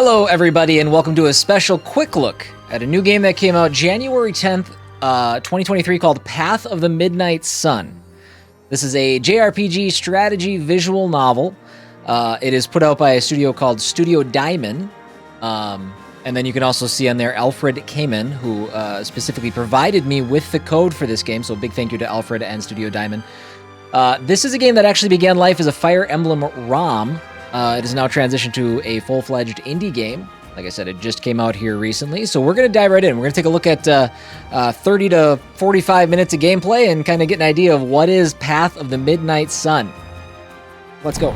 Hello everybody and welcome to a special quick look at a new game that came out January 10th, 2023 called Path of the Midnight Sun. This is a JRPG strategy visual novel. It is put out by a studio called Studio Daimon. And then you can also see on there Alfred Kamon, who specifically provided me with the code for this game, so big thank you to Alfred and Studio Daimon. This is a game that actually began life as a Fire Emblem ROM. It is now transitioned to a full-fledged indie game. Like I said, it just came out here recently, so we're going to dive right in. We're going to take a look at 30 to 45 minutes of gameplay and kind of get an idea of what is Path of the Midnight Sun. Let's go.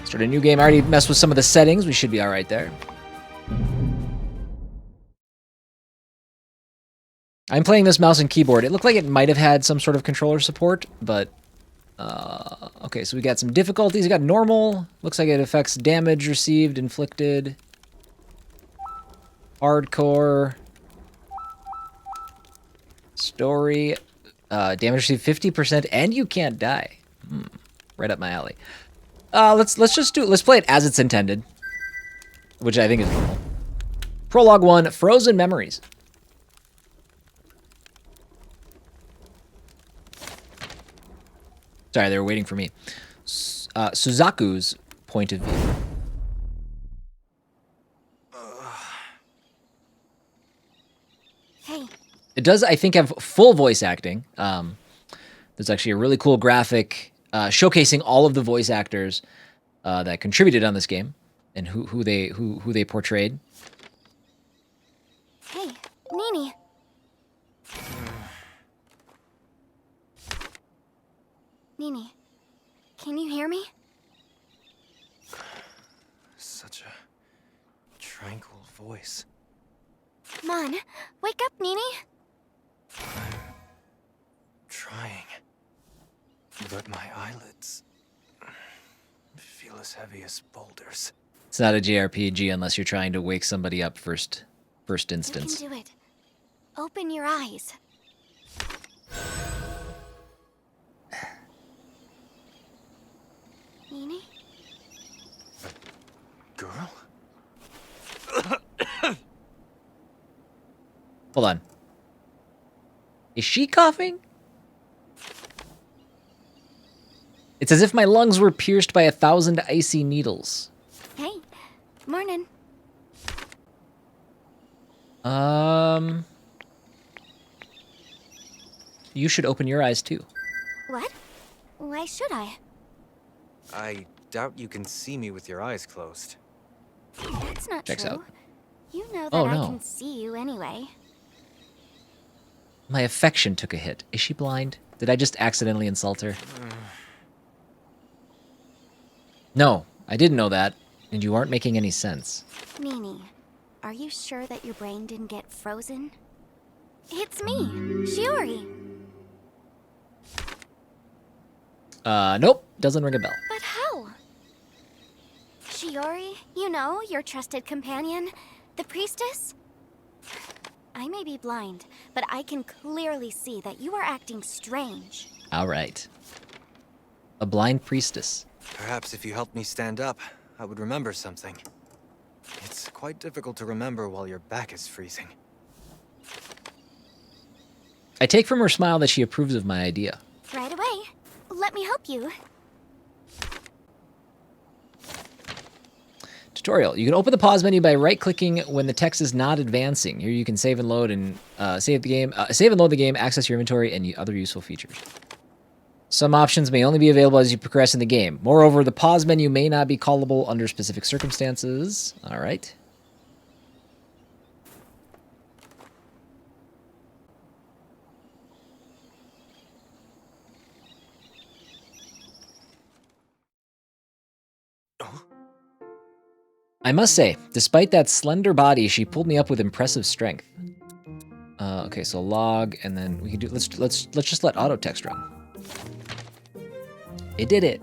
Start a new game. I already messed with some of the settings. We should be all right there. I'm playing this mouse and keyboard. It looked like it might have had some sort of controller support, but... okay, so we got some difficulties. We got normal. Looks like it affects damage received, inflicted. Hardcore. Story. Damage received 50%, and you can't die. Right up my alley. Let's play it as it's intended, which I think is normal. Prologue 1, Frozen Memories. Sorry, they were waiting for me. Suzaku's point of view. Hey. It does, I think, have full voice acting. There's actually a really cool graphic showcasing all of the voice actors that contributed on this game and who they portrayed. Hey, Nini. Nini, can you hear me? Such a tranquil voice. Come on, wake up, Nini. I'm trying, but my eyelids feel as heavy as boulders. It's not a JRPG unless you're trying to wake somebody up first instance. You can do it. Open your eyes. Nini? Girl? Hold on. Is she coughing? It's as if my lungs were pierced by 1,000 icy needles. Hey, morning. You should open your eyes too. What? Why should I? I doubt you can see me with your eyes closed. That's not Checks true. out. You know that Oh, I no. can see you anyway. My affection took a hit. Is she blind? Did I just accidentally insult her? No, I didn't know that, and you aren't making any sense. Nini, are you sure that your brain didn't get frozen? It's me, Shiori. Nope, doesn't ring a bell. But how? Shiori, you know, your trusted companion, the priestess? I may be blind, but I can clearly see that you are acting strange. All right. A blind priestess. Perhaps if you helped me stand up, I would remember something. It's quite difficult to remember while your back is freezing. I take from her smile that she approves of my idea. Right away. Let me help you. Tutorial. You can open the pause menu by right-clicking when the text is not advancing. Here you can save and load and save and load the game, access your inventory, and other useful features. Some options may only be available as you progress in the game. Moreover, the pause menu may not be callable under specific circumstances. All right. I must say, despite that slender body, she pulled me up with impressive strength. Okay, so log, and then we can do. Let's just let auto text run. It did it.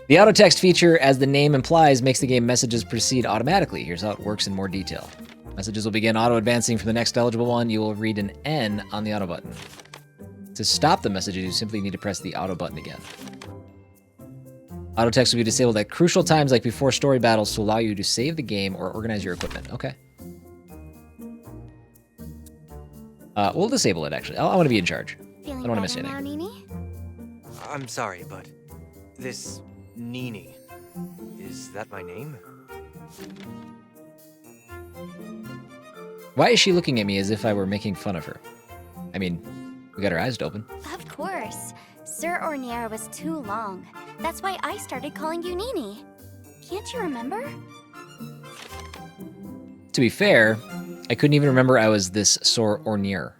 The auto text feature, as the name implies, makes the game messages proceed automatically. Here's how it works in more detail. Messages will begin auto advancing from the next eligible one. You will read an N on the auto button. To stop the messages, you simply need to press the auto button again. Auto text will be disabled at crucial times like before story battles to allow you to save the game or organize your equipment. Okay. We'll disable it, actually. I want to be in charge. Feeling I don't want to miss better anything. now, Nini? I'm sorry, but this Nini, is that my name? Why is she looking at me as if I were making fun of her? I mean, we got our eyes open. Of course. Sir Ornier was too long. That's why I started calling you Nini. Can't you remember? To be fair, I couldn't even remember I was this Sir Ornier.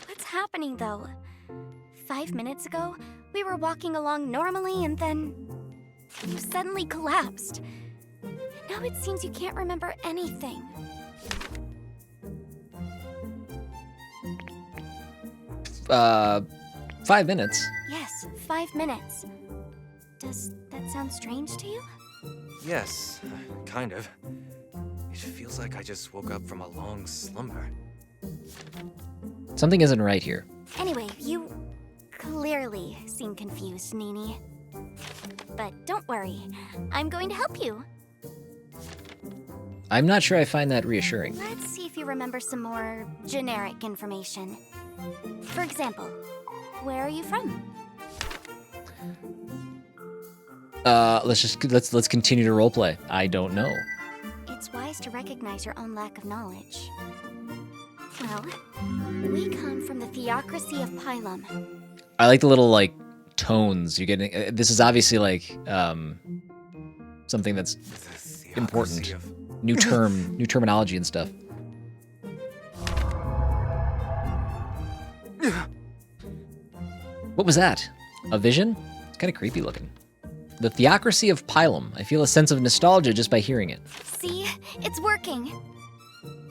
What's happening, though? 5 minutes ago, we were walking along normally and then you suddenly collapsed. Now it seems you can't remember anything. Uh, 5 minutes. Yes, 5 minutes. Does that sound strange to you? Yes, kind of. It feels like I just woke up from a long slumber. Something isn't right here. Anyway, you clearly seem confused, Nini. But don't worry, I'm going to help you. I'm not sure I find that reassuring. Let's see if you remember some more generic information. For example, where are you from? Let's continue to roleplay. I don't know. It's wise to recognize your own lack of knowledge. Well, we come from the theocracy of Pylum. I like the little like tones you're getting. This is obviously like something that's The important. theocracy of- New terminology and stuff. What was that? A vision? It's kind of creepy looking. The theocracy of Pylum. I feel a sense of nostalgia just by hearing it. See? It's working.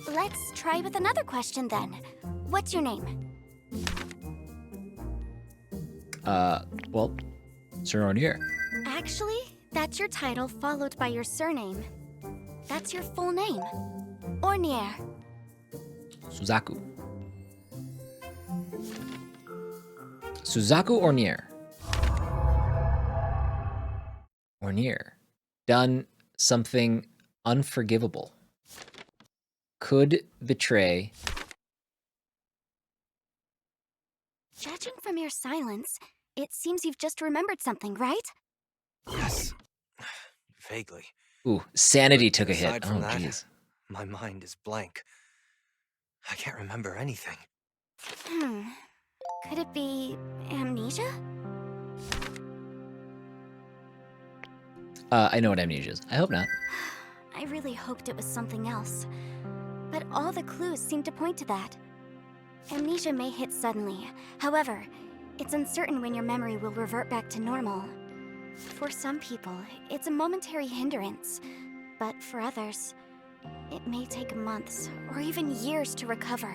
Let's try with another question then. What's your name? Well, Sir Ornier. Actually, that's your title followed by your surname. That's your full name. Ornier. Suzaku. Suzaku Ornier. Ornier. Done something unforgivable. Could betray. Judging from your silence, it seems you've just remembered something, right? Yes. Vaguely. Ooh, sanity took a hit. Aside Oh, from that, jeez. my mind is blank. I can't remember anything. Could it be amnesia? I know what amnesia is. I hope not. I really hoped it was something else. But all the clues seem to point to that. Amnesia may hit suddenly. However, it's uncertain when your memory will revert back to normal. For some people, it's a momentary hindrance. But for others, it may take months or even years to recover.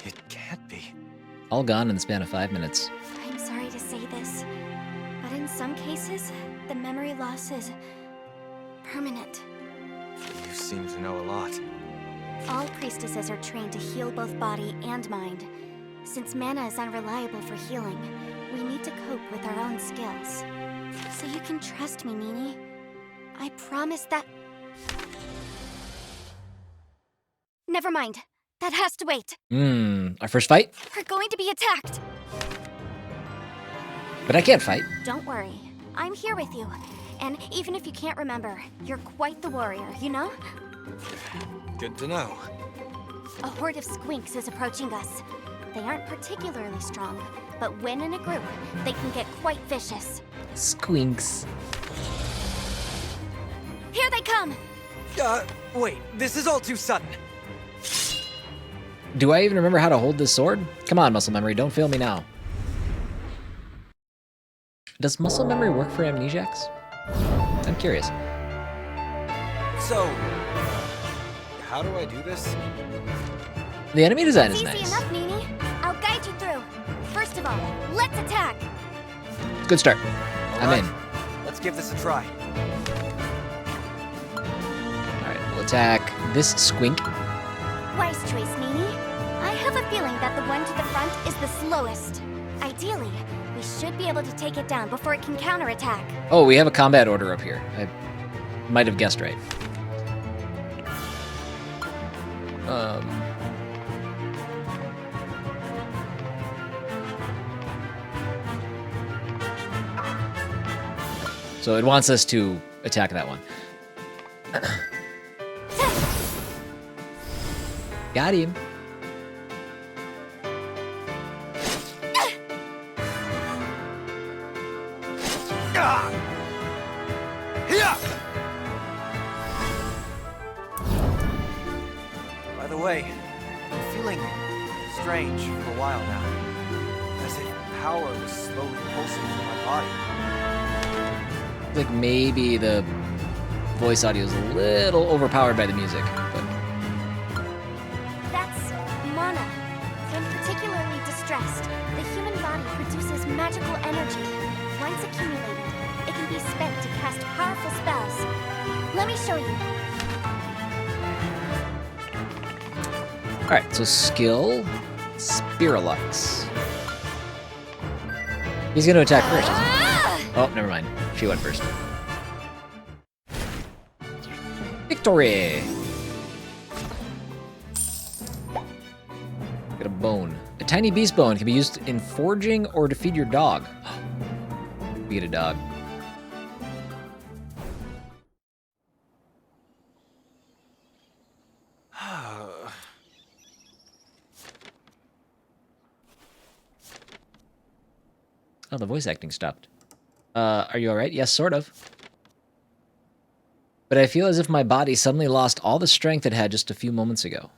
It can't be. All gone in the span of 5 minutes. I'm sorry to say this, but in some cases, the memory loss is permanent. You seem to know a lot. All priestesses are trained to heal both body and mind. Since mana is unreliable for healing, we need to cope with our own skills. So you can trust me, Nini. I promise that... Never mind. That has to wait. Our first fight? We're going to be attacked. But I can't fight. Don't worry. I'm here with you. And even if you can't remember, you're quite the warrior, you know? Good to know. A horde of squinks is approaching us. They aren't particularly strong, but when in a group, they can get quite vicious. Squinks. Here they come! Wait, this is all too sudden. Do I even remember how to hold this sword? Come on, muscle memory, don't fail me now. Does muscle memory work for amnesiacs? I'm curious. So, how do I do this? The enemy design It's is easy nice. enough, Nini. I'll guide you through. First of all, let's attack! Good start. All I'm right, in. let's give this a try. Alright, we'll attack this squink. Wise choice, Nini. I have a feeling that the one to the front is the slowest. Ideally, We should be able to take it down before it can counterattack. Oh, we have a combat order up here. I might have guessed right. So it wants us to attack that one. Got him. By the way, I'm feeling strange for a while now. As if power was slowly pulsing through my body. Like maybe the voice audio is a little overpowered by the music, but That's mana. When particularly distressed, the human body produces magical energy. Once accumulated, it can be spent to cast powerful spells. Let me show you. all right. So skill, Spiralux. He's gonna attack first. Isn't he? Oh, never mind. She went first. Victory! Get a bone. A tiny beast bone can be used in forging or to feed your dog. Feed a dog. Oh, the voice acting stopped. Are you alright? Yes, sort of. But I feel as if my body suddenly lost all the strength it had just a few moments ago.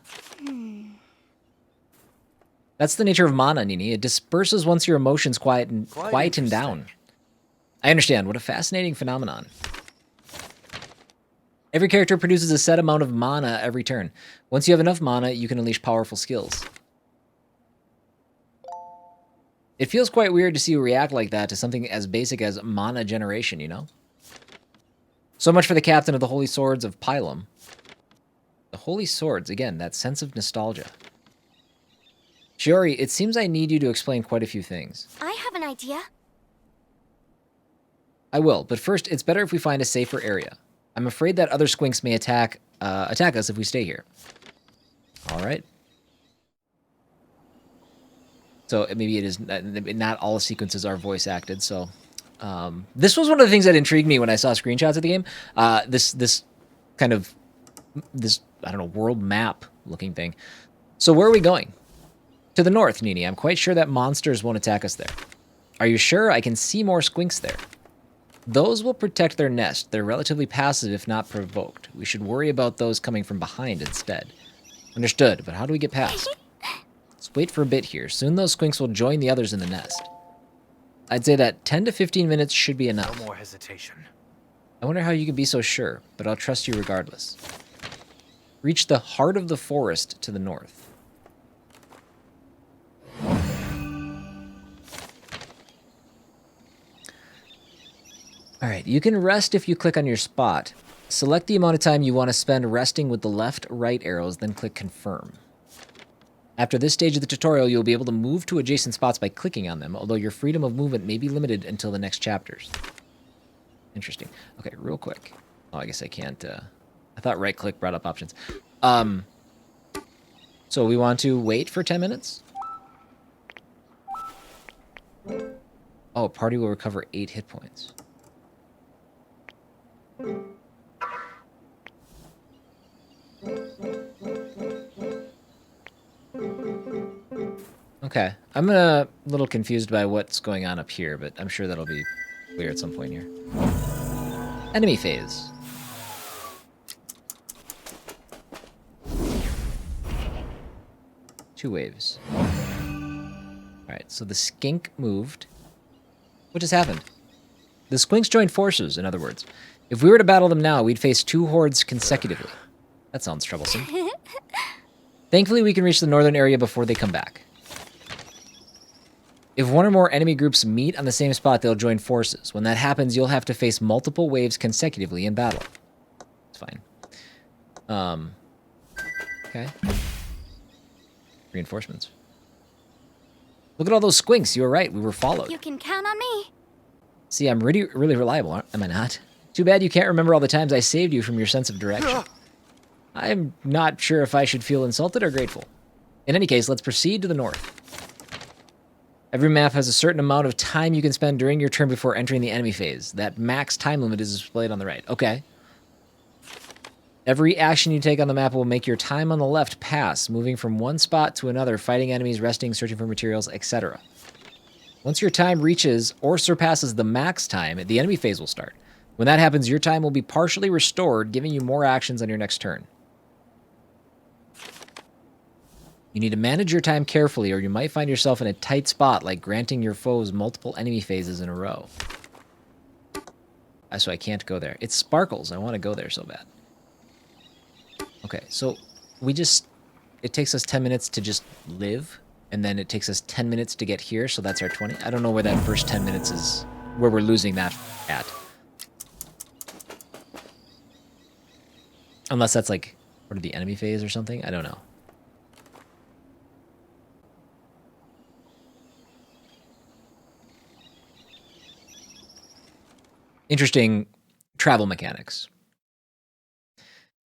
That's the nature of mana, Nini. It disperses once your emotions quieten down. I understand. What a fascinating phenomenon. Every character produces a set amount of mana every turn. Once you have enough mana, you can unleash powerful skills. It feels quite weird to see you react like that to something as basic as mana generation, you know? So much for the captain of the Holy Swords of Pylum. The Holy Swords, again, that sense of nostalgia. Shiori, it seems I need you to explain quite a few things. I have an idea. I will, but first, it's better if we find a safer area. I'm afraid that other squinks may attack us if we stay here. All right. So maybe it is not all the sequences are voice acted. So this was one of the things that intrigued me when I saw screenshots of the game. This kind of I don't know, world map looking thing. So where are we going? To the north, Nini. I'm quite sure that monsters won't attack us there. Are you sure? I can see more squinks there. Those will protect their nest. They're relatively passive if not provoked. We should worry about those coming from behind instead. Understood, but how do we get past? Let's wait for a bit here. Soon those squinks will join the others in the nest. I'd say that 10 to 15 minutes should be enough. No more hesitation. I wonder how you can be so sure, but I'll trust you regardless. Reach the heart of the forest to the north. Alright, you can rest if you click on your spot. Select the amount of time you want to spend resting with the left-right arrows, then click confirm. After this stage of the tutorial, you'll be able to move to adjacent spots by clicking on them, although your freedom of movement may be limited until the next chapters. Interesting. Okay, real quick. Oh, I guess I can't, I thought right-click brought up options. So we want to wait for 10 minutes? Oh, party will recover 8 hit points. Okay, I'm a little confused by what's going on up here, but I'm sure that'll be clear at some point here. Enemy phase. Two waves. Alright, so the skink moved. What just happened? The squinks joined forces, in other words. If we were to battle them now, we'd face 2 hordes consecutively. That sounds troublesome. Thankfully, we can reach the northern area before they come back. If one or more enemy groups meet on the same spot, they'll join forces. When that happens, you'll have to face multiple waves consecutively in battle. It's fine. Okay. Reinforcements. Look at all those squinks. You were right. We were followed. You can count on me. See, I'm really reliable, am I not? Too bad you can't remember all the times I saved you from your sense of direction. I'm not sure if I should feel insulted or grateful. In any case, let's proceed to the north. Every map has a certain amount of time you can spend during your turn before entering the enemy phase. That max time limit is displayed on the right. Okay. Every action you take on the map will make your time on the left pass, moving from one spot to another, fighting enemies, resting, searching for materials, etc. Once your time reaches or surpasses the max time, the enemy phase will start. When that happens, your time will be partially restored, giving you more actions on your next turn. You need to manage your time carefully, or you might find yourself in a tight spot, like granting your foes multiple enemy phases in a row. So I can't go there. It sparkles. I want to go there so bad. Okay, so it takes us 10 minutes to just live, and then it takes us 10 minutes to get here, so that's our 20. I don't know where that first 10 minutes is, where we're losing that at. Unless that's like, what are the enemy phase or something? I don't know. Interesting travel mechanics.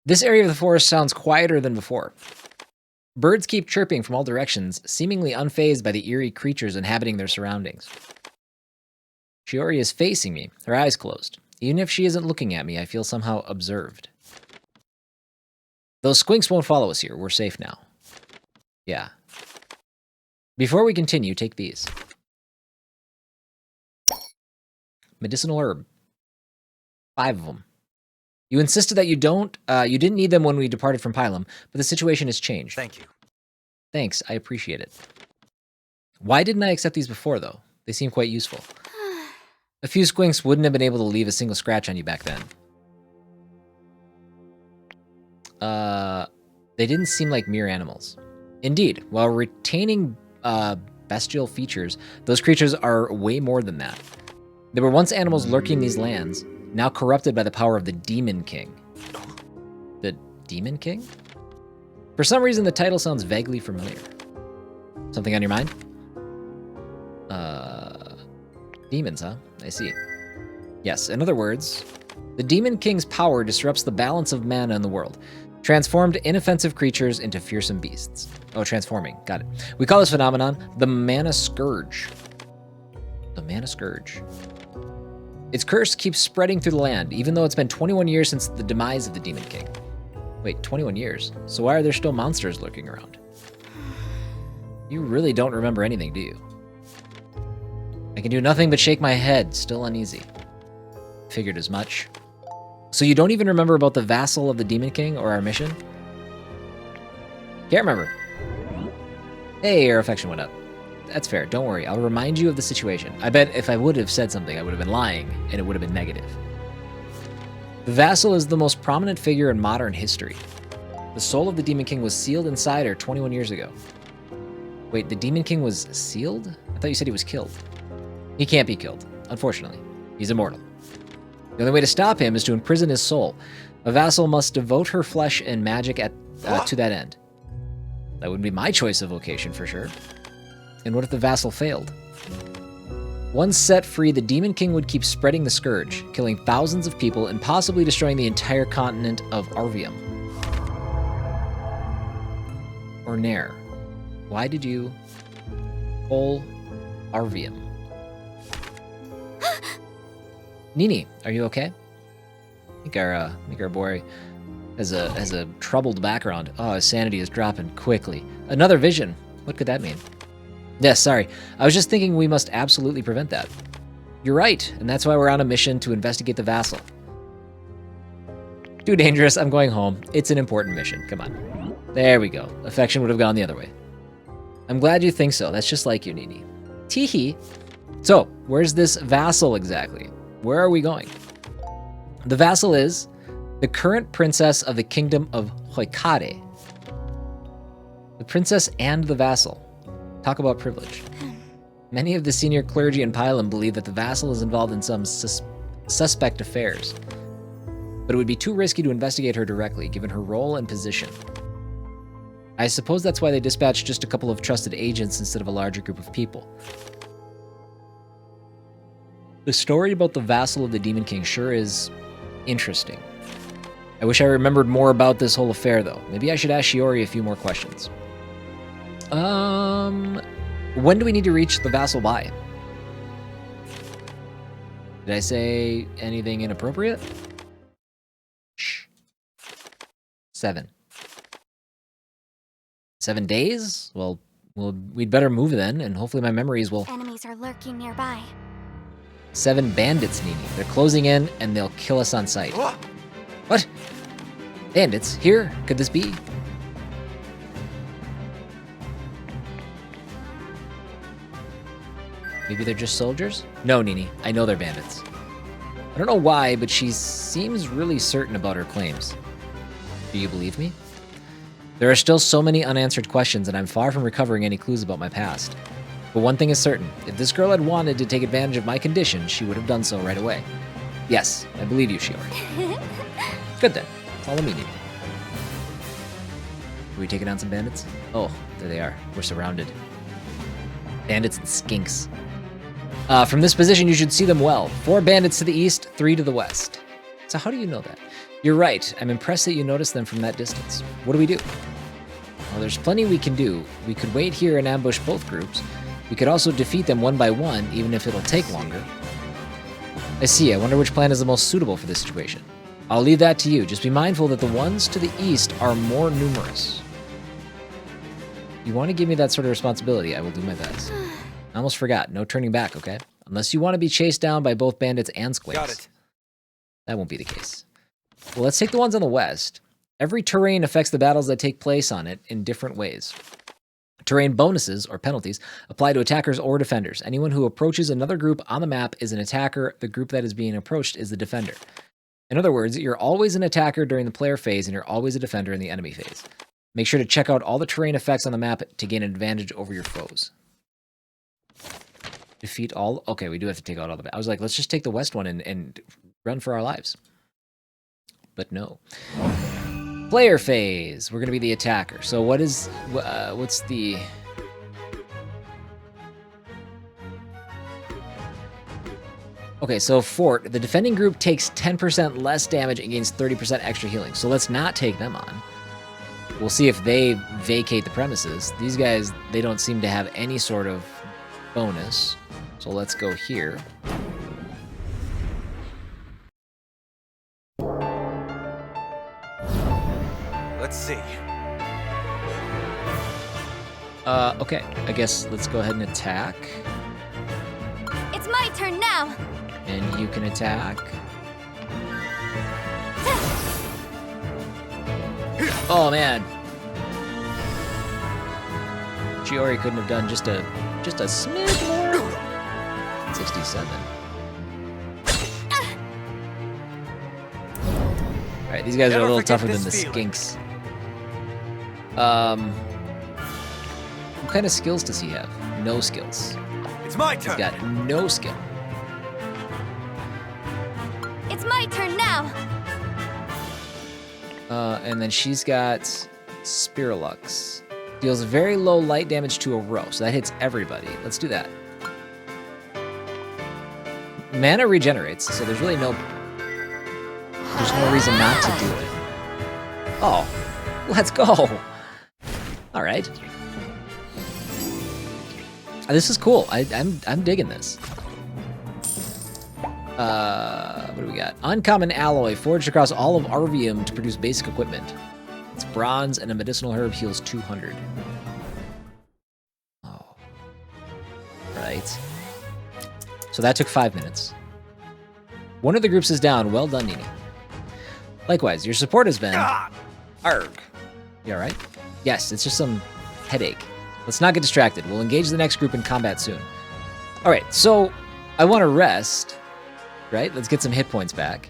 This area of the forest sounds quieter than before. Birds keep chirping from all directions, seemingly unfazed by the eerie creatures inhabiting their surroundings. Shiori is facing me, her eyes closed. Even if she isn't looking at me, I feel somehow observed. Those squinks won't follow us here. We're safe now. Yeah. Before we continue, take these. Medicinal herb. 5 of them. You insisted that you didn't need them when we departed from Pylum, but the situation has changed. Thank you. Thanks, I appreciate it. Why didn't I accept these before, though? They seem quite useful. A few squinks wouldn't have been able to leave a single scratch on you back then. They didn't seem like mere animals. Indeed, while retaining bestial features, those creatures are way more than that. There were once animals lurking these lands, now corrupted by the power of the Demon King. The Demon King? For some reason, the title sounds vaguely familiar. Something on your mind? Demons, huh? I see. Yes, in other words, the Demon King's power disrupts the balance of mana in the world. Transformed inoffensive creatures into fearsome beasts. Oh, transforming. Got it. We call this phenomenon the Mana Scourge. The Mana Scourge. Its curse keeps spreading through the land, even though it's been 21 years since the demise of the Demon King. Wait, 21 years? So why are there still monsters lurking around? You really don't remember anything, do you? I can do nothing but shake my head, still uneasy. Figured as much. So you don't even remember about the vassal of the Demon King or our mission? Can't remember. Hey, your affection went up. That's fair, don't worry. I'll remind you of the situation. I bet if I would have said something, I would have been lying, and it would have been negative. The vassal is the most prominent figure in modern history. The soul of the Demon King was sealed inside her 21 years ago. Wait, the Demon King was sealed? I thought you said he was killed. He can't be killed, unfortunately. He's immortal. The only way to stop him is to imprison his soul. A vassal must devote her flesh and magic to that end. That wouldn't be my choice of vocation, for sure. And what if the vassal failed? Once set free, the Demon King would keep spreading the scourge, killing thousands of people and possibly destroying the entire continent of Arvium. Or Nair. Why did you pull Arvium? Nini, are you okay? I think our boy has a troubled background. Oh, his sanity is dropping quickly. Another vision. What could that mean? Yes, sorry. I was just thinking we must absolutely prevent that. You're right, and that's why we're on a mission to investigate the vassal. Too dangerous, I'm going home. It's an important mission, come on. There we go. Affection would have gone the other way. I'm glad you think so. That's just like you, Nini. Teehee. So, where's this vassal exactly? Where are we going? The vassal is the current princess of the kingdom of Hoikare. The princess and the vassal. Talk about privilege. Many of the senior clergy in Pylum believe that the vassal is involved in some suspect affairs, but it would be too risky to investigate her directly, given her role and position. I suppose that's why they dispatched just a couple of trusted agents instead of a larger group of people. The story about the vassal of the Demon King sure is interesting. I wish I remembered more about this whole affair, though. Maybe I should ask Shiori a few more questions. When do we need to reach the vassal by? Did I say anything inappropriate? Shh. 7. 7 days? Well, we'd better move then, and hopefully my memories will... Enemies are lurking nearby. 7 bandits, Nini. They're closing in, and they'll kill us on sight. What? Bandits? Here? Could this be? Maybe they're just soldiers? No, Nini. I know they're bandits. I don't know why, but she seems really certain about her claims. Do you believe me? There are still so many unanswered questions, and I'm far from recovering any clues about my past. But one thing is certain. If this girl had wanted to take advantage of my condition, she would have done so right away. Yes, I believe you, Shiori. Good then. Follow me, Nini. Are we taking on some bandits? Oh, there they are. We're surrounded. Bandits and skinks. From this position, you should see them well. 4 bandits to the east, 3 to the west. So how do you know that? You're right. I'm impressed that you noticed them from that distance. What do we do? Well, there's plenty we can do. We could wait here and ambush both groups. We could also defeat them one by one, even if it'll take longer. I see. I wonder which plan is the most suitable for this situation. I'll leave that to you. Just be mindful that the ones to the east are more numerous. You want to give me that sort of responsibility, I will do my best. I almost forgot. No turning back, okay? Unless you want to be chased down by both bandits and squares. Got it. That won't be the case. Well, let's take the ones on the west. Every terrain affects the battles that take place on it in different ways. Terrain bonuses, or penalties, apply to attackers or defenders. Anyone who approaches another group on the map is an attacker. The group that is being approached is the defender. In other words, you're always an attacker during the player phase, and you're always a defender in the enemy phase. Make sure to check out all the terrain effects on the map to gain an advantage over your foes. Defeat all... Okay, we do have to take out all the... I was like, let's just take the west one and run for our lives. But no. Player phase. We're going to be the attacker. So what is... what's the... Okay, so Fort. The defending group takes 10% less damage and gains 30% extra healing. So let's not take them on. We'll see if they vacate the premises. These guys, they don't seem to have any sort of bonus. So let's go here. Let's see. Okay. I guess let's go ahead and attack. It's my turn now. And you can attack. Oh man. Shiori couldn't have done just a smidge more. 67. Alright, these guys are a little tougher than the skinks. What kind of skills does he have? No skills. It's my He's turn. got no skill. It's my turn now. And then she's got Spiralux. Deals very low light damage to a row, so that hits everybody. Let's do that. Mana regenerates, so there's really no reason not to do it. Oh, let's go. All right. This is cool. I'm digging this. What do we got? Uncommon alloy forged across all of Arvium to produce basic equipment. It's bronze and a medicinal herb heals 200. Oh. Right. So that took 5 minutes. One of the groups is down. Well done, Nini. Likewise, your support has been... Arg. You alright? Yes, it's just some headache. Let's not get distracted. We'll engage the next group in combat soon. Alright, so I want to rest. Right? Let's get some hit points back.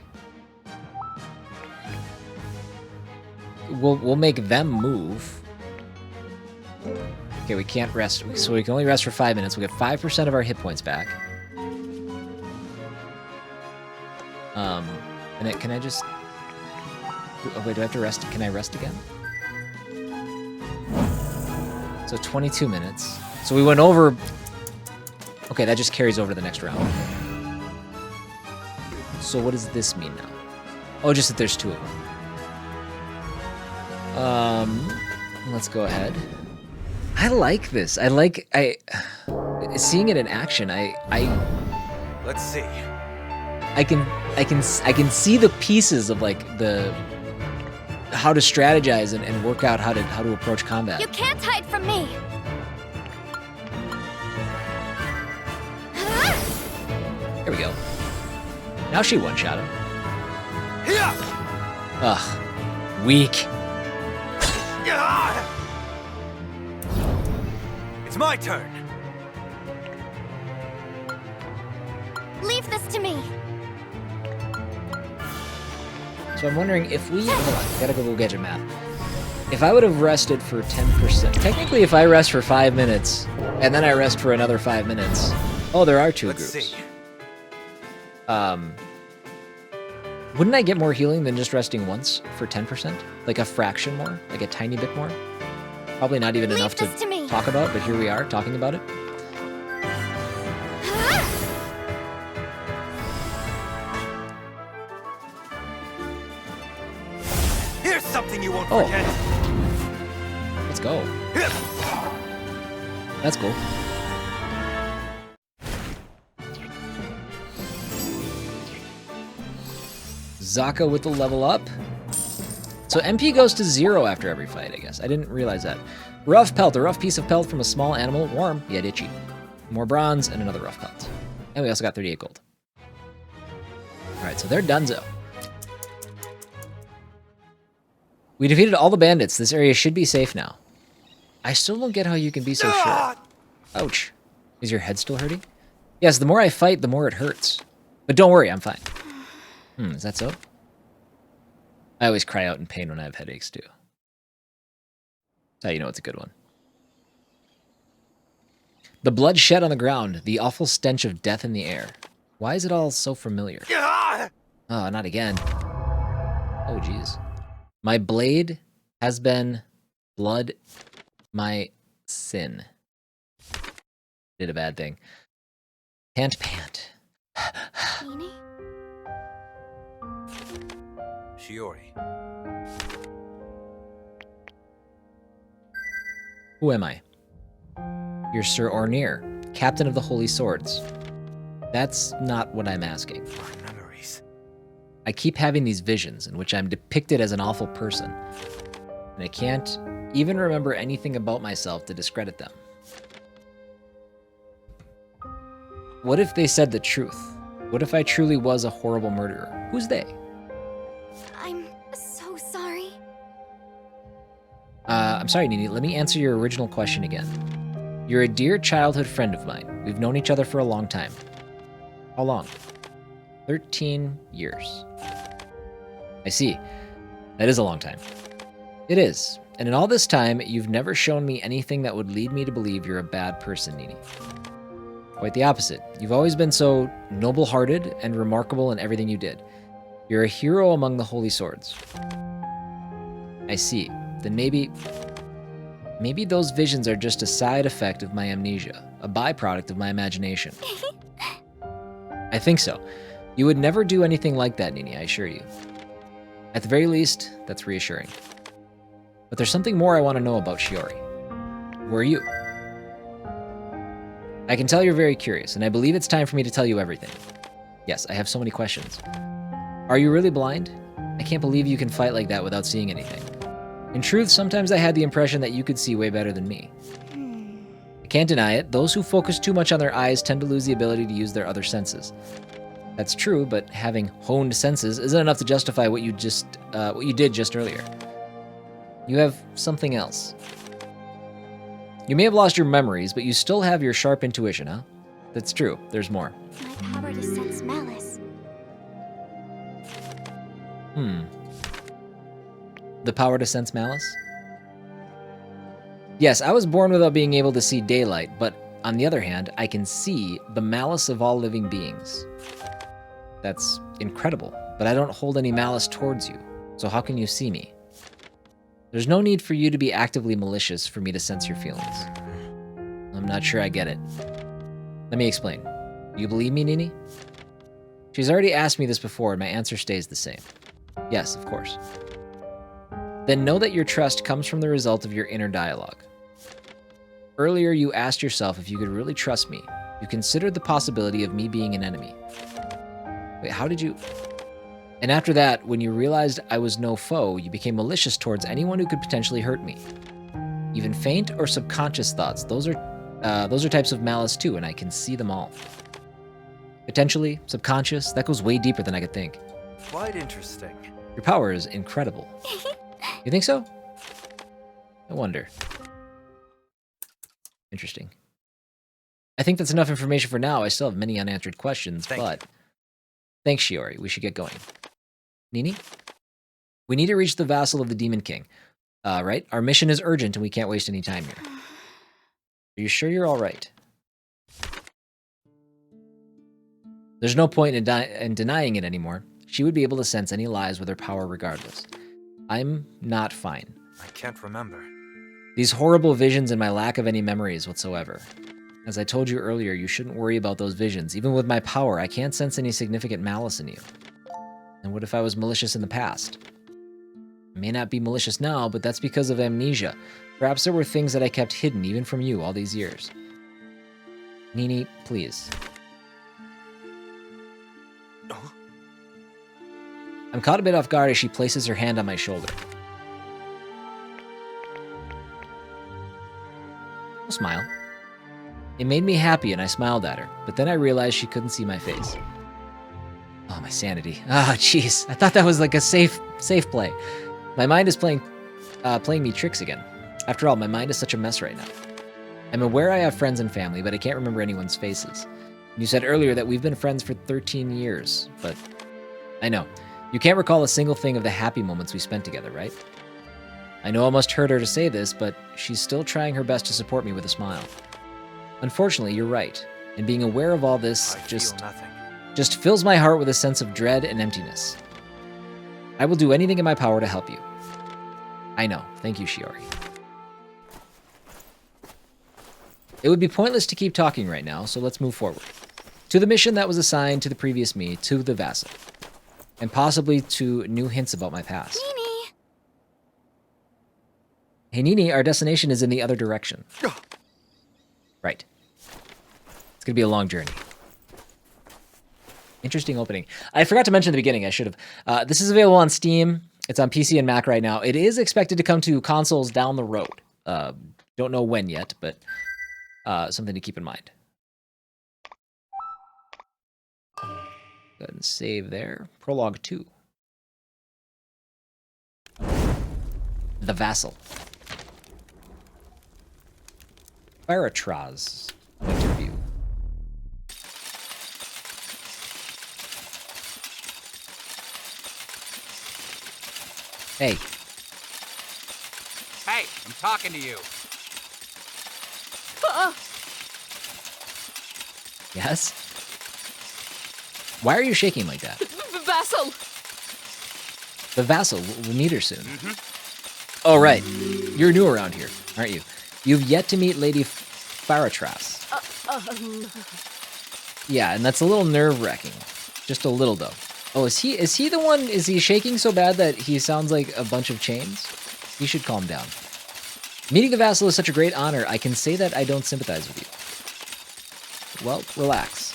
We'll make them move. Okay, we can't rest. So we can only rest for 5 minutes. We'll get 5% of our hit points back. And can I just... Oh, wait, do I have to rest? Can I rest again? So 22 minutes. So we went over... Okay, that just carries over to the next round. So what does this mean now? Oh, just that there's 2 of them. Let's go ahead. I like this. Seeing it in action. Let's see. I can see the pieces of like the how to strategize and work out how to approach combat. You can't hide from me! There we go. Now she one-shot him. Yeah. Ugh. Weak. It's my turn. Leave this to me! So I'm wondering if we... Hold on, gotta go gadget math. If I would have rested for 10%... Technically, if I rest for 5 minutes, and then I rest for another 5 minutes... Oh, there are 2 Let's groups. see. Wouldn't I get more healing than just resting once for 10%? Like a fraction more? Like a tiny bit more? Probably not even enough to talk about, but here we are, talking about it. Here's something you won't forget. Let's go. That's cool. Zaka with the level up. So MP goes to 0 after every fight, I guess. I didn't realize that. Rough pelt, a rough piece of pelt from a small animal, warm yet itchy. More bronze and another rough pelt. And we also got 38 gold. Alright, so they're donezo. We defeated all the bandits. This area should be safe now. I still don't get how you can be so sure. Ouch. Is your head still hurting? Yes, the more I fight, the more it hurts. But don't worry, I'm fine. Is that so? I always cry out in pain when I have headaches, too. That's how you know it's a good one. The blood shed on the ground, the awful stench of death in the air. Why is it all so familiar? Oh, not again. Oh, jeez. My blade has been blood my sin. Did a bad thing. Pant, pant. Nini? Shiori. Who am I? You're Sir Ornir, Captain of the Holy Swords. That's not what I'm asking. My memories. I keep having these visions in which I'm depicted as an awful person, and I can't even remember anything about myself to discredit them. What if they said the truth? What if I truly was a horrible murderer? Who's they? I'm so sorry. I'm sorry, Nini. Let me answer your original question again. You're a dear childhood friend of mine. We've known each other for a long time. How long? 13 years. I see. That is a long time. It is. And in all this time, you've never shown me anything that would lead me to believe you're a bad person, Nini. Quite the opposite. You've always been so noble-hearted and remarkable in everything you did. You're a hero among the Holy Swords. I see. Then maybe those visions are just a side effect of my amnesia, a byproduct of my imagination. I think so. You would never do anything like that, Nini, I assure you. At the very least, that's reassuring. But there's something more I want to know about Shiori. Who are you? I can tell you're very curious, and I believe it's time for me to tell you everything. Yes, I have so many questions. Are you really blind? I can't believe you can fight like that without seeing anything. In truth, sometimes I had the impression that you could see way better than me. I can't deny it. Those who focus too much on their eyes tend to lose the ability to use their other senses. That's true, but having honed senses isn't enough to justify what you did just earlier. You have something else. You may have lost your memories, but you still have your sharp intuition, huh? That's true. There's more. My power to sense malice. The power to sense malice? Yes, I was born without being able to see daylight, but on the other hand, I can see the malice of all living beings. That's incredible, but I don't hold any malice towards you, so how can you see me? There's no need for you to be actively malicious for me to sense your feelings. I'm not sure I get it. Let me explain. You believe me, Nini? She's already asked me this before, and my answer stays the same. Yes, of course. Then know that your trust comes from the result of your inner dialogue. Earlier, you asked yourself if you could really trust me. You considered the possibility of me being an enemy. Wait, how did you... And after that, when you realized I was no foe, you became malicious towards anyone who could potentially hurt me. Even faint or subconscious thoughts, those are types of malice too, and I can see them all. Potentially, subconscious, that goes way deeper than I could think. Quite interesting. Your power is incredible. You think so? I wonder. Interesting. I think that's enough information for now. I still have many unanswered questions, but... Thanks, Shiori. We should get going. Nini? We need to reach the vassal of the Demon King. Right? Our mission is urgent and we can't waste any time here. Are you sure you're alright? There's no point in denying it anymore. She would be able to sense any lies with her power regardless. I'm not fine. I can't remember. These horrible visions and my lack of any memories whatsoever. As I told you earlier, you shouldn't worry about those visions. Even with my power, I can't sense any significant malice in you. And what if I was malicious in the past? I may not be malicious now, but that's because of amnesia. Perhaps there were things that I kept hidden, even from you, all these years. Nini, please. Oh? I'm caught a bit off guard as she places her hand on my shoulder. I'll smile. It made me happy and I smiled at her, but then I realized she couldn't see my face. Oh, my sanity. Ah, jeez. I thought that was like a safe play. My mind is playing me tricks again. After all, my mind is such a mess right now. I'm aware I have friends and family, but I can't remember anyone's faces. You said earlier that we've been friends for 13 years, but I know. You can't recall a single thing of the happy moments we spent together, right? I know it must hurt her to say this, but she's still trying her best to support me with a smile. Unfortunately, you're right, and being aware of all this just fills my heart with a sense of dread and emptiness. I will do anything in my power to help you. I know. Thank you, Shiori. It would be pointless to keep talking right now, so let's move forward. To the mission that was assigned to the previous me, to the vassal. And possibly to new hints about my past. Nini! Hey, Nini, our destination is in the other direction. Right. It's going to be a long journey. Interesting opening. I forgot to mention at the beginning, I should have. This is available on Steam. It's on PC and Mac right now. It is expected to come to consoles down the road. Don't know when yet, but something to keep in mind. Go ahead and save there. Prologue 2. The Vassal. Baratraz. Point of view. Hey. Hey, I'm talking to you. Yes? Why are you shaking like that? The vassal! The Vassal. We'll meet her soon. Oh, right. You're new around here, aren't you? You've yet to meet Lady Baratraz. Yeah, and that's a little nerve-wracking. Just a little, though. Oh, is he the one? Is he shaking so bad that he sounds like a bunch of chains? He should calm down. Meeting the Vassal is such a great honor. I can say that I don't sympathize with you. Well, relax.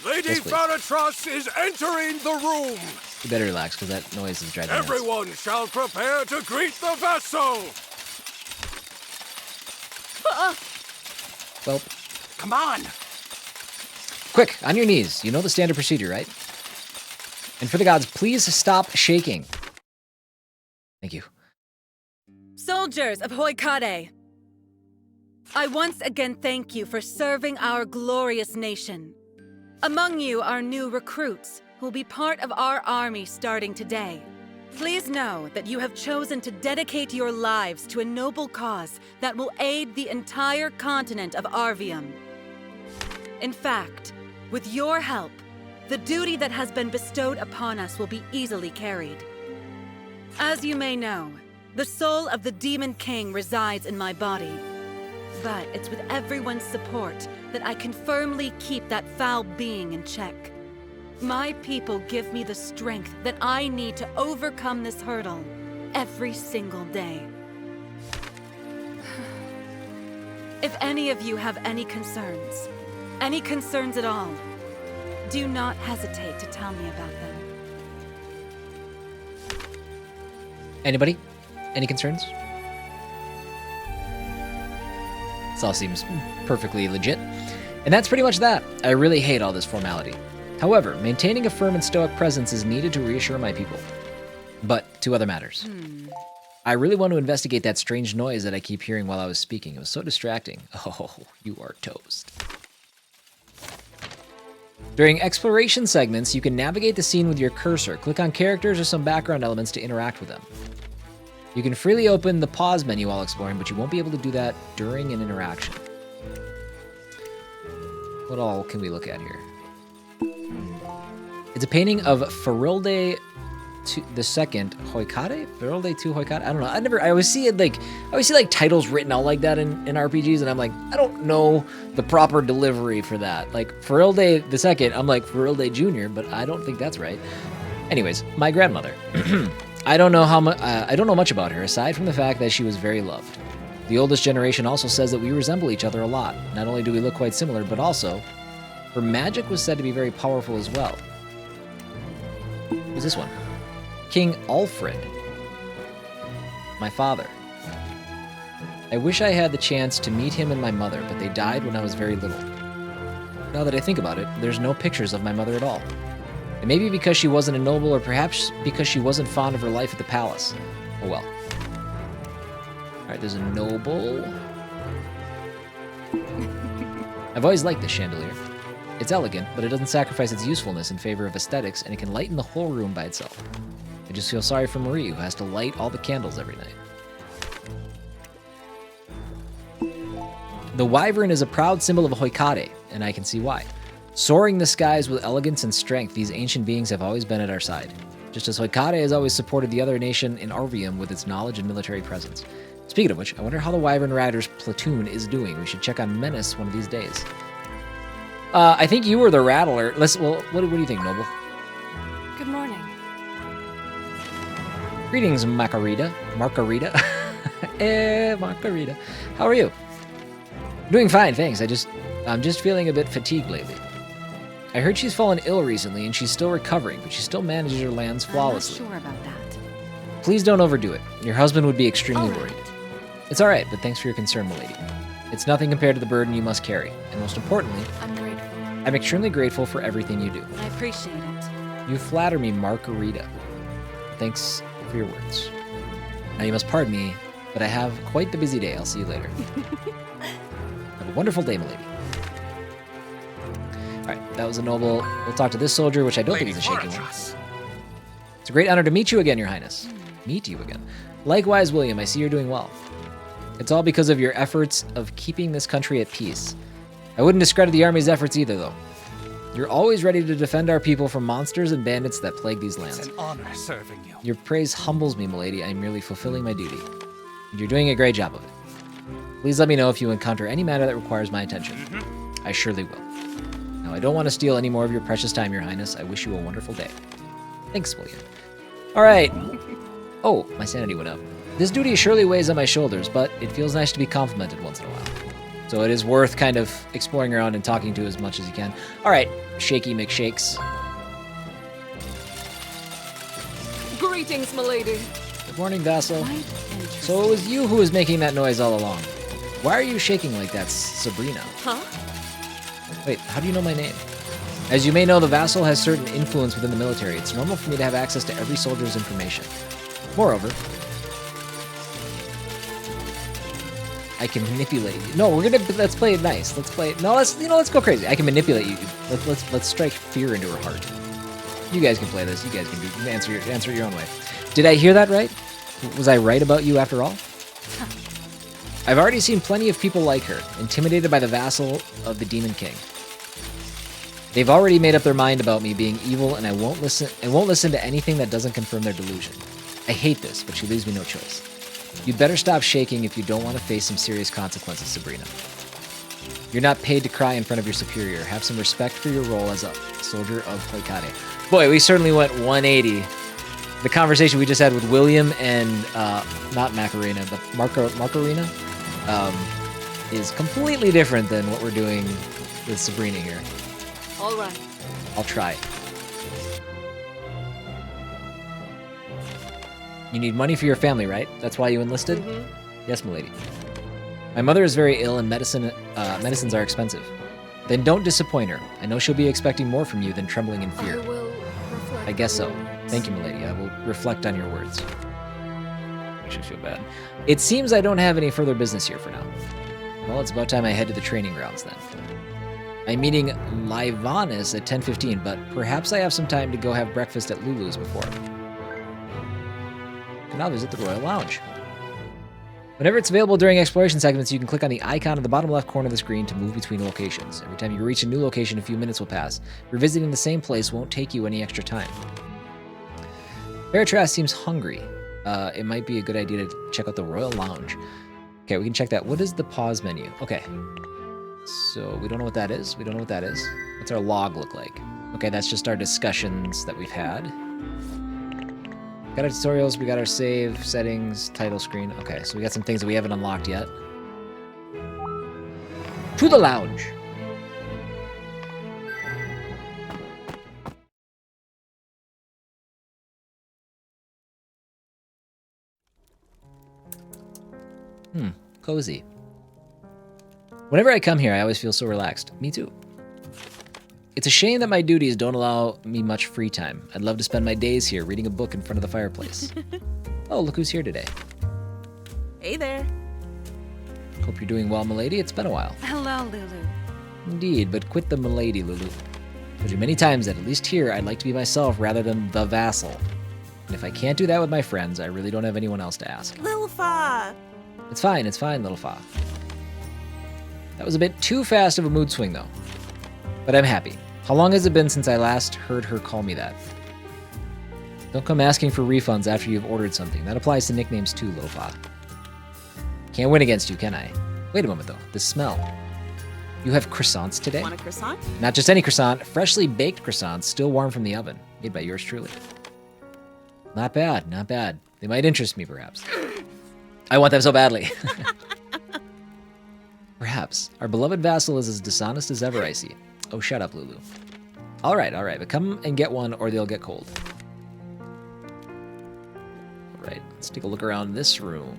Lady Baratraz is entering the room. You better relax, because that noise is driving me nuts. Everyone shall prepare to greet the Vassal. Well, Come on! quick, on your knees. You know the standard procedure, right? And for the gods, please stop shaking. Thank you. Soldiers of Hoikade, I once again thank you for serving our glorious nation. Among you are new recruits who will be part of our army starting today. Please know that you have chosen to dedicate your lives to a noble cause that will aid the entire continent of Arvium. In fact, with your help, the duty that has been bestowed upon us will be easily carried. As you may know, The soul of the Demon King resides in my body. But it's with everyone's support that I can firmly keep that foul being in check. My people give me the strength that I need to overcome this hurdle every single day. If any of you have any concerns at all, do not hesitate to tell me about them. Anybody? Any concerns? This all seems perfectly legit. And that's pretty much that. I really hate all this formality. However, maintaining a firm and stoic presence is needed to reassure my people. But to other matters. I really want to investigate that strange noise that I keep hearing while I was speaking. It was so distracting. Oh, you are toast. During exploration segments, you can navigate the scene with your cursor. Click on characters or some background elements to interact with them. You can freely open the pause menu while exploring, but you won't be able to do that during an interaction. What all can we look at here? It's a painting of Ferilde II Hoikade? Ferilde II Hoikade? I don't know. I always see it like titles written out like that in RPGs, and I'm like, I don't know the proper delivery for that. Like Ferilde II, I'm like Ferilde Jr., but I don't think that's right. Anyways, my grandmother. I don't know much about her, aside from the fact that she was very loved. The oldest generation also says that we resemble each other a lot. Not only do we look quite similar, but also, her magic was said to be very powerful as well. Who's this one? King Alfred. My father. I wish I had the chance to meet him and my mother, but they died when I was very little. Now that I think about it, there's no pictures of my mother at all. It may be because she wasn't a noble, or perhaps because she wasn't fond of her life at the palace. Oh well. Alright, there's a noble. I've always liked this chandelier. It's elegant, but it doesn't sacrifice its usefulness in favor of aesthetics, and it can lighten the whole room by itself. I just feel sorry for Marie, who has to light all the candles every night. The wyvern is a proud symbol of Hoikade, and I can see why. Soaring the skies with elegance and strength, these ancient beings have always been at our side. Just as Hoikade has always supported the other nation in Orvium with its knowledge and military presence. Speaking of which, I wonder how the Wyvern Riders platoon is doing. We should check on Menace one of these days. I think you were the Rattler. Well, what do you think, Noble? Good morning. Greetings, Margarita. Margarita? Margarita. How are you? Doing fine, thanks. I'm just feeling a bit fatigued lately. I heard she's fallen ill recently and she's still recovering, but she still manages her lands flawlessly. I'm not sure about that. Please don't overdo it. Your husband would be extremely All right. worried. It's all right, but thanks for your concern, milady. It's nothing compared to the burden you must carry, and most importantly, I'm grateful. I'm extremely grateful for everything you do. I appreciate it. You flatter me, Margarita. Thanks for your words. Now you must pardon me, but I have quite the busy day. I'll see you later. Have a wonderful day, milady. Alright, that was a noble. We'll talk to this soldier, which I don't think is a shaky one. It's a great honor to meet you again, Your Highness. Meet you again. Likewise, William, I see you're doing well. It's all because of your efforts of keeping this country at peace. I wouldn't discredit the army's efforts either, though. You're always ready to defend our people from monsters and bandits that plague these lands. It's an honor serving you. Your praise humbles me, milady. I'm merely fulfilling my duty. And you're doing a great job of it. Please let me know if you encounter any matter that requires my attention. I surely will. Now, I don't want to steal any more of your precious time, Your Highness. I wish you a wonderful day. Thanks, William. All right. Oh, my sanity went up. This duty surely weighs on my shoulders, but it feels nice to be complimented once in a while. So it is worth kind of exploring around and talking to as much as you can. All right, Shaky McShakes. Greetings, milady. Good morning, Vassal. Quite interesting. So it was you who was making that noise all along. Why are you shaking like that, Sabrina? Huh? Wait, how do you know my name? As you may know, the Vassal has certain influence within the military. It's normal for me to have access to every soldier's information. Moreover, I can manipulate you. No, let's play it nice. Let's play it. No, let's go crazy. I can manipulate you. Let's strike fear into her heart. You guys can play this. You guys can answer it your own way. Did I hear that right? Was I right about you after all? I've already seen plenty of people like her, intimidated by the vassal of the Demon King. They've already made up their mind about me being evil, and I won't listen to anything that doesn't confirm their delusion. I hate this, but she leaves me no choice. You'd better stop shaking if you don't want to face some serious consequences, Sabrina. You're not paid to cry in front of your superior. Have some respect for your role as a soldier of Hoikade. Boy, we certainly went 180. The conversation we just had with William and, not Macarena, but Marcarena, is completely different than what we're doing with Sabrina here. All right. I'll try. You need money for your family, right? That's why you enlisted? Mm-hmm. Yes, milady. My mother is very ill and medicines are expensive. Then don't disappoint her. I know she'll be expecting more from you than trembling in fear. I will reflect. I guess so. on your words. Thank you, milady. I will reflect on your words. Makes you feel bad. It seems I don't have any further business here for now. Well, it's about time I head to the training grounds then. I'm meeting Livanus at 10:15, but perhaps I have some time to go have breakfast at Lulu's before. Can now visit the Royal Lounge. Whenever it's available during exploration segments, you can click on the icon in the bottom left corner of the screen to move between locations. Every time you reach a new location, a few minutes will pass. Revisiting the same place won't take you any extra time. Veritras seems hungry. It might be a good idea to check out the Royal Lounge. Okay, we can check that. What is the pause menu? Okay. So we don't know what that is. We don't know what that is. What's our log look like? Okay, that's just our discussions that we've had. Got our tutorials, we got our save, settings, title screen. Okay, so we got some things that we haven't unlocked yet. To the lounge. Cozy. Whenever I come here, I always feel so relaxed. Me too. It's a shame that my duties don't allow me much free time. I'd love to spend my days here reading a book in front of the fireplace. Oh, look who's here today. Hey there. Hope you're doing well, milady. It's been a while. Hello, Lulu. Indeed, but quit the milady, Lulu. I've told you many times that at least here, I'd like to be myself rather than the vassal. And if I can't do that with my friends, I really don't have anyone else to ask. Lil Fa. It's fine, little fa. That was a bit too fast of a mood swing, though. But I'm happy. How long has it been since I last heard her call me that? Don't come asking for refunds after you've ordered something. That applies to nicknames too, little fa. Can't win against you, can I? Wait a moment, though. The smell. You have croissants today? Want a croissant? Not just any croissant, freshly baked croissants, still warm from the oven. Made by yours truly. Not bad, not bad. They might interest me, perhaps. I want them so badly. Perhaps. Our beloved vassal is as dishonest as ever, I see. Oh, shut up, Lulu. All right, but come and get one or they'll get cold. All right, let's take a look around this room.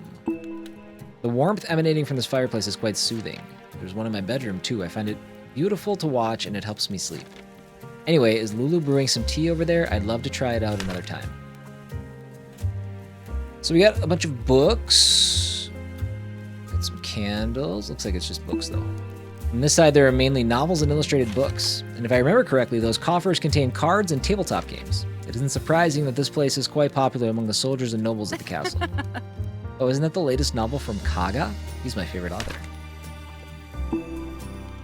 The warmth emanating from this fireplace is quite soothing. There's one in my bedroom, too. I find it beautiful to watch, and it helps me sleep. Anyway, is Lulu brewing some tea over there? I'd love to try it out another time. So we got a bunch of books. Got some candles. Looks like it's just books, though. On this side, there are mainly novels and illustrated books. And if I remember correctly, those coffers contain cards and tabletop games. It isn't surprising that this place is quite popular among the soldiers and nobles at the castle. Oh, isn't that the latest novel from Kaga? He's my favorite author.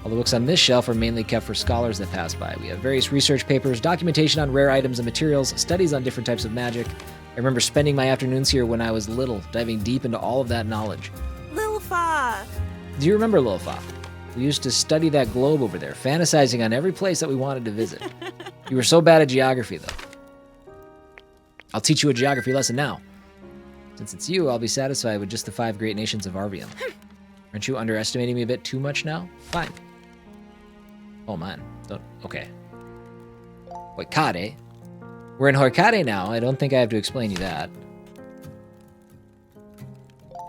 All the books on this shelf are mainly kept for scholars that pass by. We have various research papers, documentation on rare items and materials, studies on different types of magic. I remember spending my afternoons here when I was little, diving deep into all of that knowledge. Lil Fa. Do you remember Lil Fa? We used to study that globe over there, fantasizing on every place that we wanted to visit. You were so bad at geography, though. I'll teach you a geography lesson now. Since it's you, I'll be satisfied with just the 5 great nations of Arvium. Aren't you underestimating me a bit too much now? Fine. Oh, man. Don't... Okay. Hoikade? We're in Hoikade now. I don't think I have to explain you that.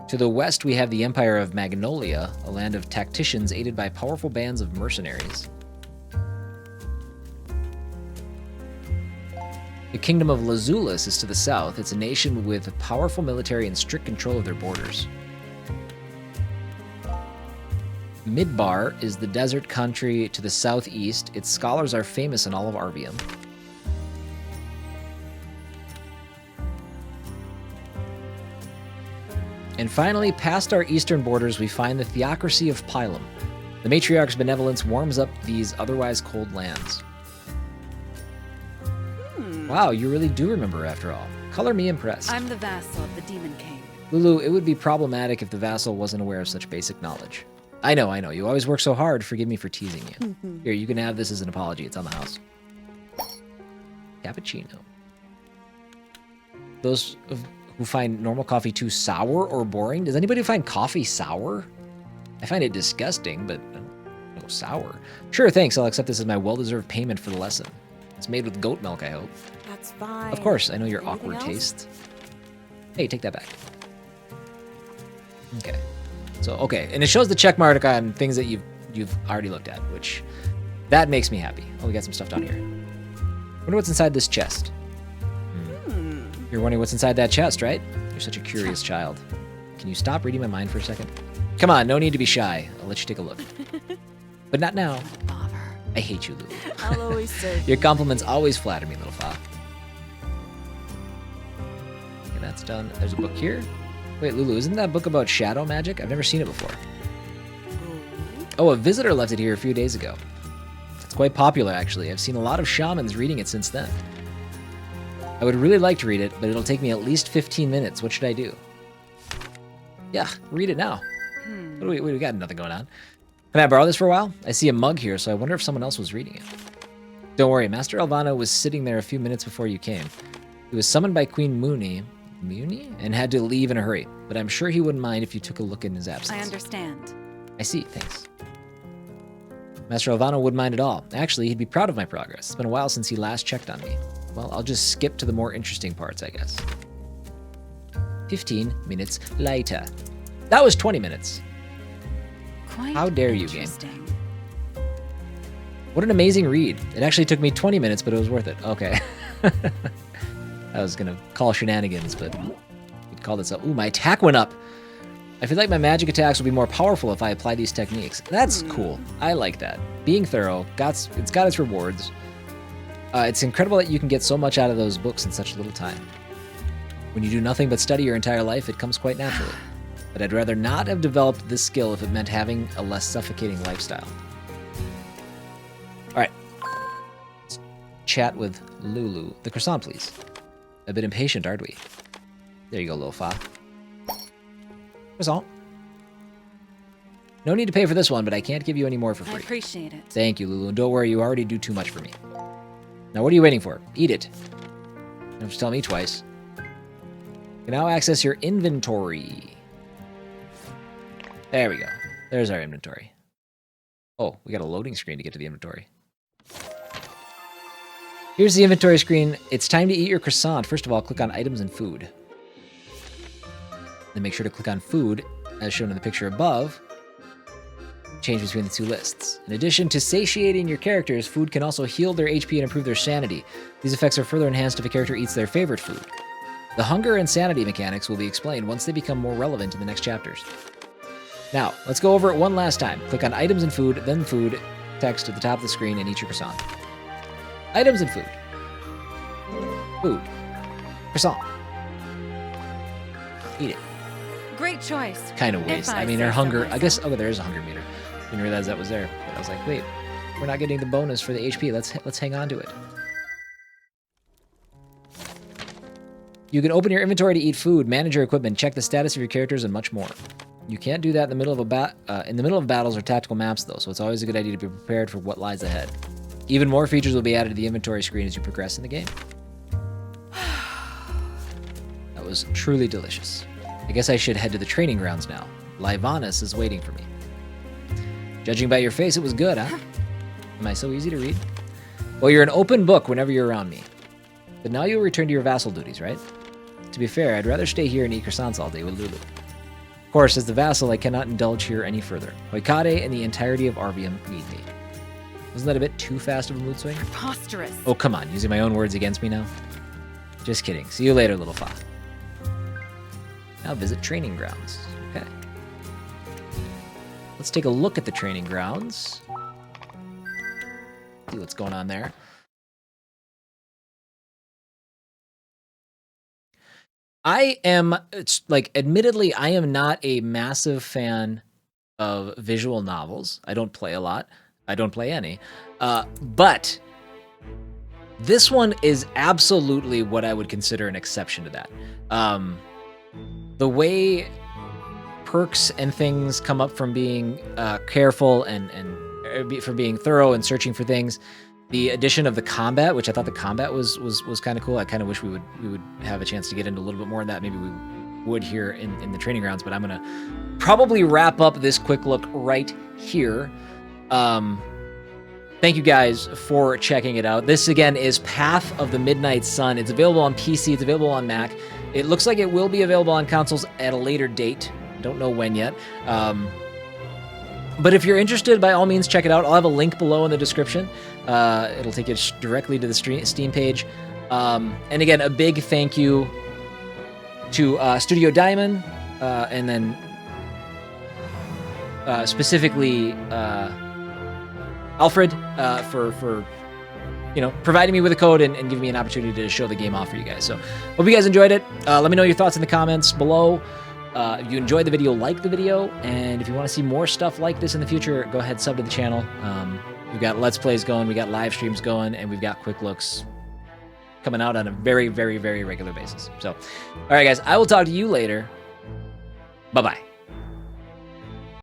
To the west, we have the Empire of Magnolia, a land of tacticians aided by powerful bands of mercenaries. The Kingdom of Lazulus is to the south. It's a nation with a powerful military and strict control of their borders. Midbar is the desert country to the southeast. Its scholars are famous in all of Arvium. And finally, past our eastern borders, we find the theocracy of Pilum. The matriarch's benevolence warms up these otherwise cold lands. Wow, you really do remember after all. Color me impressed. I'm the vassal of the Demon King. Lulu, it would be problematic if the vassal wasn't aware of such basic knowledge. I know. You always work so hard. Forgive me for teasing you. Here, you can have this as an apology. It's on the house. Cappuccino. Those who find normal coffee too sour or boring. Does anybody find coffee sour? I find it disgusting, but no sour. Sure, thanks. I'll accept this as my well-deserved payment for the lesson. It's made with goat milk, I hope. That's fine. Of course, I know your Anything awkward else? taste. Hey, take that back. Okay. So, okay, and it shows the check mark on things that you've already looked at, which that makes me happy. Oh, we got some stuff down here. Wonder what's inside this chest. You're wondering what's inside that chest, right? You're such a curious child. Can you stop reading my mind for a second? Come on, no need to be shy. I'll let you take a look. But not now. Bother. I hate you, Lulu. I'll always serve Your compliments always flatter me, little fa. Okay, that's done. There's a book here. Wait, Lulu, isn't that book about shadow magic? I've never seen it before. Oh, a visitor left it here a few days ago. It's quite popular, actually. I've seen a lot of shamans reading it since then. I would really like to read it, but it'll take me at least 15 minutes. What should I do? Yeah, read it now. What do we got nothing going on. Can I borrow this for a while? I see a mug here, so I wonder if someone else was reading it. Don't worry, Master Elvano was sitting there a few minutes before you came. He was summoned by Queen Mooney, and had to leave in a hurry, but I'm sure he wouldn't mind if you took a look in his absence. I understand. I see, thanks. Master Elvano wouldn't mind at all. Actually, he'd be proud of my progress. It's been a while since he last checked on me. Well, I'll just skip to the more interesting parts, I guess. 15 minutes later. That was 20 minutes. Quite How dare you, game. interesting. What an amazing read. It actually took me 20 minutes, but it was worth it. Okay. I was going to call shenanigans, but we'd call this up. Ooh, my attack went up. I feel like my magic attacks will be more powerful if I apply these techniques. That's cool. I like that. Being thorough, it's got its rewards. It's incredible that you can get so much out of those books in such little time. When you do nothing but study your entire life, it comes quite naturally. But I'd rather not have developed this skill if it meant having a less suffocating lifestyle. All right. Let's chat with Lulu. The croissant, please. A bit impatient, aren't we? There you go, little fa. Croissant. No need to pay for this one, but I can't give you any more for I free. appreciate it. Thank you, Lulu. And don't worry, you already do too much for me. Now, what are you waiting for? Eat it. Don't have to tell me twice. You can now access your inventory. There we go. There's our inventory. Oh, we got a loading screen to get to the inventory. Here's the inventory screen. It's time to eat your croissant. First of all, click on items and food. Then make sure to click on food, as shown in the picture above. Change between the two lists. In addition to satiating your characters, food can also heal their HP and improve their sanity. These effects are further enhanced if a character eats their favorite food. The hunger and sanity mechanics will be explained once they become more relevant in the next chapters. Now, let's go over it one last time. Click on items and food, then food, text at the top of the screen, and eat your croissant. Items and food. Food. Croissant. Eat it. Great choice. Kind of If waste. I I mean, say her so hunger. I guess. myself. Oh, there is a hunger meter. Didn't realize that was there. But I was like, wait, we're not getting the bonus for the HP. Let's hang on to it. You can open your inventory to eat food, manage your equipment, check the status of your characters, and much more. You can't do that in the middle of in the middle of battles or tactical maps, though. So it's always a good idea to be prepared for what lies ahead. Even more features will be added to the inventory screen as you progress in the game. That was truly delicious. I guess I should head to the training grounds now. Livanus is waiting for me. Judging by your face, it was good, huh? Am I so easy to read? Well, you're an open book whenever you're around me. But now you'll return to your vassal duties, right? To be fair, I'd rather stay here and eat croissants all day with Lulu. Of course, as the vassal, I cannot indulge here any further. Hoikade and the entirety of Arvium need me. Wasn't that a bit too fast of a mood swing? Preposterous. Oh, come on, using my own words against me now? Just kidding. See you later, little fa. Now visit training grounds. Okay. Let's take a look at the training grounds. See what's going on there. Admittedly, I am not a massive fan of visual novels. I don't play a lot. I don't play any. But this one is absolutely what I would consider an exception to that. the way perks and things come up from being careful and from being thorough and searching for things. The addition of the combat, which I thought the combat was kind of cool. I kind of wish we would have a chance to get into a little bit more of that. Maybe we would here in the training grounds, but I'm gonna probably wrap up this quick look right here. Thank you guys for checking it out. This again is Path of the Midnight Sun. It's available on PC, it's available on Mac. It looks like it will be available on consoles at a later date. Don't know when yet. But if you're interested, by all means, check it out. I'll have a link below in the description. It'll take you directly to the Steam page. And again, a big thank you to Studio Daimon, and then specifically Alfred for providing me with a code and giving me an opportunity to show the game off for you guys. So hope you guys enjoyed it. Let me know your thoughts in the comments below. If you enjoyed the video, like the video, and if you want to see more stuff like this in the future, go ahead, sub to the channel. We've got Let's Plays going, we got live streams going, and we've got quick looks coming out on a very, very, very regular basis. So, all right, guys, I will talk to you later. Bye-bye.